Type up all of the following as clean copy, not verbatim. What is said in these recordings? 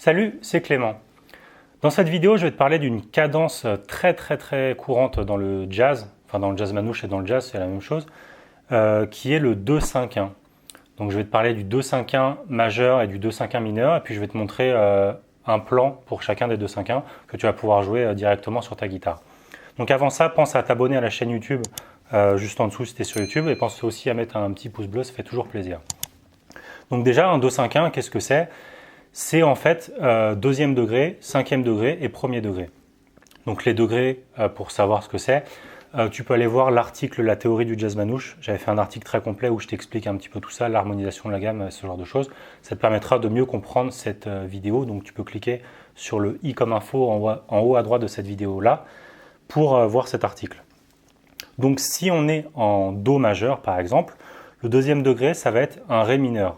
Salut, c'est Clément. Dans cette vidéo, je vais te parler d'une cadence très courante dans le jazz, enfin dans le jazz manouche et dans le jazz, c'est la même chose, qui est le 2-5-1. Donc je vais te parler du 2-5-1 majeur et du 2-5-1 mineur, et puis je vais te montrer un plan pour chacun des 2-5-1 que tu vas pouvoir jouer directement sur ta guitare. Donc avant ça, pense à t'abonner à la chaîne YouTube, juste en dessous si tu es sur YouTube, et pense aussi à mettre un petit pouce bleu, ça fait toujours plaisir. Donc déjà, un 2-5-1, qu'est-ce que c'est ? C'est en fait deuxième degré, cinquième degré et premier degré. Donc les degrés, pour savoir ce que c'est, tu peux aller voir l'article La théorie du jazz manouche. J'avais fait un article très complet où je t'explique un petit peu tout ça, l'harmonisation de la gamme, ce genre de choses. Ça te permettra de mieux comprendre cette vidéo. Donc tu peux cliquer sur le i comme info en haut à droite de cette vidéo-là pour voir cet article. Donc si on est en Do majeur par exemple, le deuxième degré, ça va être un Ré mineur.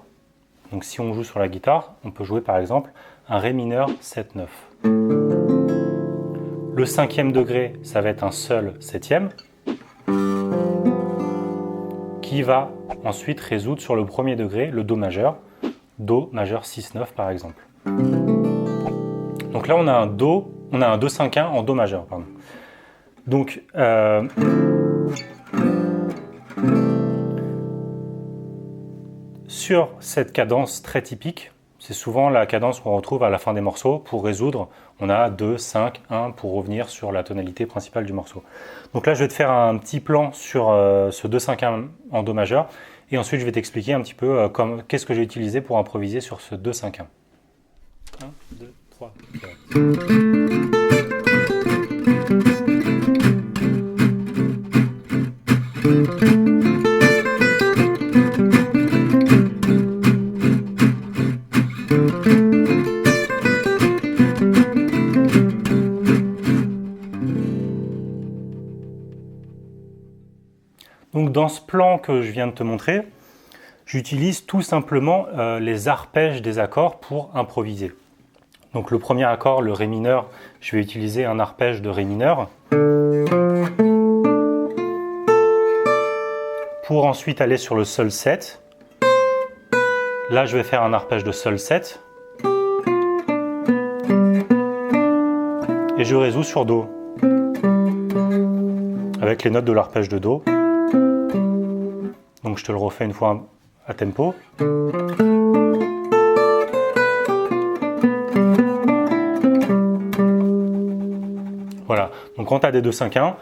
Donc si on joue sur la guitare, on peut jouer par exemple un Ré mineur 7-9. Le cinquième degré, ça va être un Sol septième qui va ensuite résoudre sur le premier degré, le Do majeur 6-9 par exemple. Donc là on a un 2-5-1 en Do majeur. Pardon. Donc sur cette cadence très typique, c'est souvent la cadence qu'on retrouve à la fin des morceaux. Pour résoudre, on a 2, 5, 1 pour revenir sur la tonalité principale du morceau. Donc là, je vais te faire un petit plan sur ce 2-5-1 en Do majeur. Et ensuite, je vais t'expliquer un petit peu qu'est-ce que j'ai utilisé pour improviser sur ce 2-5-1. 1, 2, 3, 4. Donc dans ce plan que je viens de te montrer, j'utilise tout simplement les arpèges des accords pour improviser. Donc le premier accord, le Ré mineur, je vais utiliser un arpège de Ré mineur. Pour ensuite aller sur le Sol 7. Là je vais faire un arpège de Sol 7. Et je résous sur Do. Avec les notes de l'arpège de Do. Donc je te le refais une fois à tempo. Voilà, donc quand tu as des 2-5-1,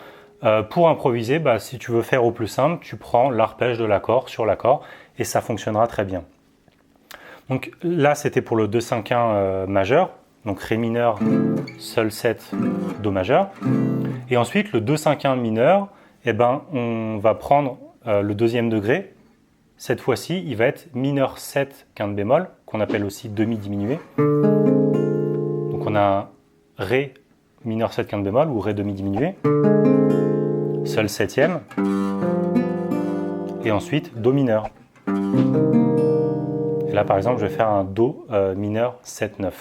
pour improviser, si tu veux faire au plus simple, tu prends l'arpège de l'accord sur l'accord et ça fonctionnera très bien. Donc là c'était pour le 2-5-1 majeur, donc Ré mineur, Sol 7, Do majeur. Et ensuite le 2-5-1 mineur, on va prendre le deuxième degré. Cette fois-ci, il va être mineur 7 quinte bémol, qu'on appelle aussi demi diminué. Donc on a un Ré mineur 7 quinte bémol ou Ré demi diminué, Sol septième, et ensuite Do mineur. Et là par exemple, je vais faire un Do mineur 7-9.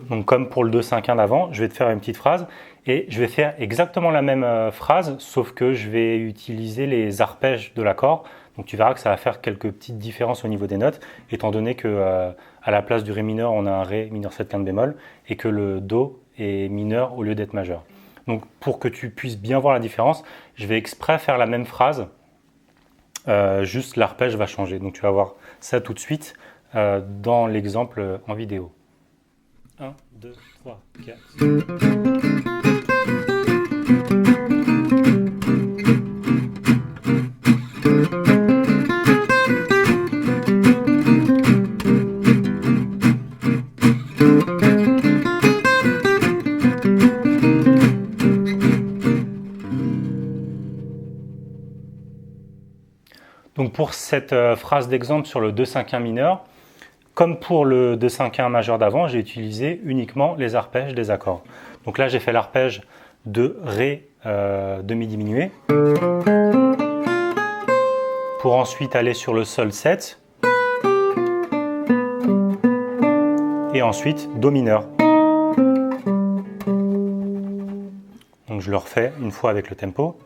Donc comme pour le 2-5-1 d'avant, je vais te faire une petite phrase et je vais faire exactement la même phrase, sauf que je vais utiliser les arpèges de l'accord. Donc tu verras que ça va faire quelques petites différences au niveau des notes, étant donné que à la place du Ré mineur, on a un Ré mineur 7 quinte bémol et que le Do est mineur au lieu d'être majeur. Donc pour que tu puisses bien voir la différence, je vais exprès faire la même phrase, juste l'arpège va changer. Donc tu vas voir ça tout de suite dans l'exemple en vidéo. 1, 2, 3, 4. Donc pour cette phrase d'exemple sur le 2-5-1 mineur, comme pour le 2-5-1 majeur d'avant, j'ai utilisé uniquement les arpèges des accords. Donc là, j'ai fait l'arpège de Ré demi diminué pour ensuite aller sur le Sol 7 et ensuite Do mineur. Donc je le refais une fois avec le tempo.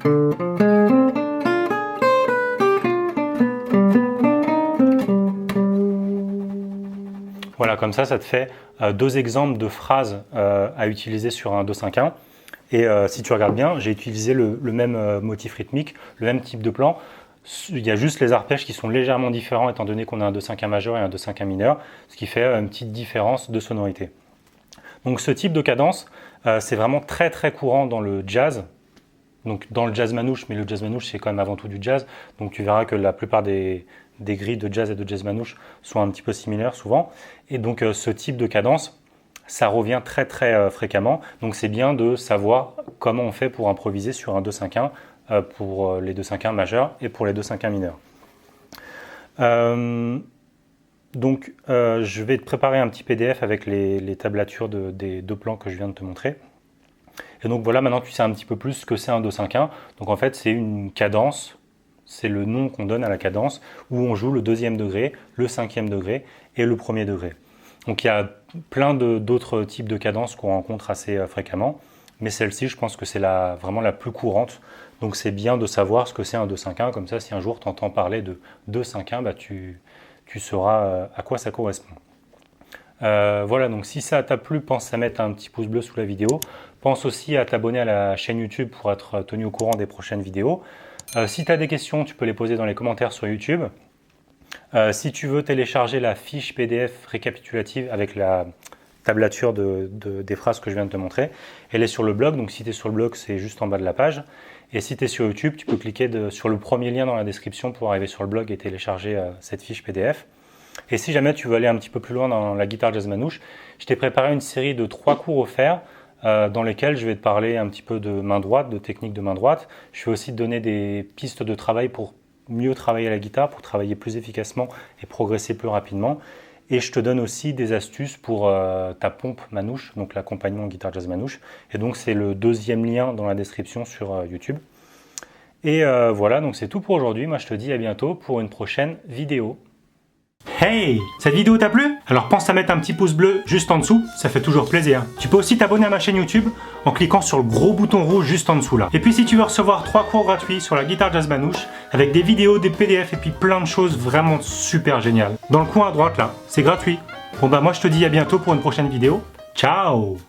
comme ça te fait deux exemples de phrases à utiliser sur un 2-5-1. Et si tu regardes bien, j'ai utilisé le même motif rythmique, le même type de plan. Il y a juste les arpèges qui sont légèrement différents étant donné qu'on a un 2-5-1 majeur et un 2-5-1 mineur, ce qui fait une petite différence de sonorité. Donc ce type de cadence, c'est vraiment très très courant dans le jazz, donc dans le jazz manouche, mais le jazz manouche c'est quand même avant tout du jazz, donc tu verras que la plupart des grilles de jazz et de jazz manouche sont un petit peu similaires souvent, et donc ce type de cadence, ça revient très très fréquemment, donc c'est bien de savoir comment on fait pour improviser sur un 2-5-1 pour les 2-5-1 majeurs et pour les 2-5-1 mineurs. Donc je vais te préparer un petit PDF avec les tablatures des deux plans que je viens de te montrer. Et donc voilà, maintenant tu sais un petit peu plus ce que c'est un 2-5-1. Donc en fait c'est une cadence, c'est le nom qu'on donne à la cadence, où on joue le deuxième degré, le cinquième degré et le premier degré. Donc il y a plein d'autres types de cadences qu'on rencontre assez fréquemment, mais celle-ci je pense que c'est vraiment la plus courante. Donc c'est bien de savoir ce que c'est un 2-5-1, comme ça si un jour tu entends parler de 2-5-1, bah, tu sauras à quoi ça correspond. Voilà, donc si ça t'a plu, pense à mettre un petit pouce bleu sous la vidéo. Pense aussi à t'abonner à la chaîne YouTube pour être tenu au courant des prochaines vidéos. Si tu as des questions, tu peux les poser dans les commentaires sur YouTube. Si tu veux télécharger la fiche PDF récapitulative avec la tablature des phrases que je viens de te montrer, elle est sur le blog, donc si tu es sur le blog, c'est juste en bas de la page. Et si tu es sur YouTube, tu peux cliquer sur le premier lien dans la description pour arriver sur le blog et télécharger cette fiche PDF. Et si jamais tu veux aller un petit peu plus loin dans la guitare jazz manouche, je t'ai préparé une série de 3 cours offerts dans lesquels je vais te parler un petit peu de main droite, de technique de main droite. Je vais aussi te donner des pistes de travail pour mieux travailler la guitare, pour travailler plus efficacement et progresser plus rapidement. Et je te donne aussi des astuces pour ta pompe manouche, donc l'accompagnement guitare jazz manouche. Et donc c'est le deuxième lien dans la description sur YouTube. Et voilà, donc c'est tout pour aujourd'hui. Moi je te dis à bientôt pour une prochaine vidéo. Hey! Cette vidéo t'a plu? Alors pense à mettre un petit pouce bleu juste en dessous, ça fait toujours plaisir. Tu peux aussi t'abonner à ma chaîne YouTube en cliquant sur le gros bouton rouge juste en dessous là. Et puis si tu veux recevoir 3 cours gratuits sur la guitare jazz manouche, avec des vidéos, des PDF et puis plein de choses vraiment super géniales. Dans le coin à droite là, c'est gratuit. Bon bah moi je te dis à bientôt pour une prochaine vidéo. Ciao!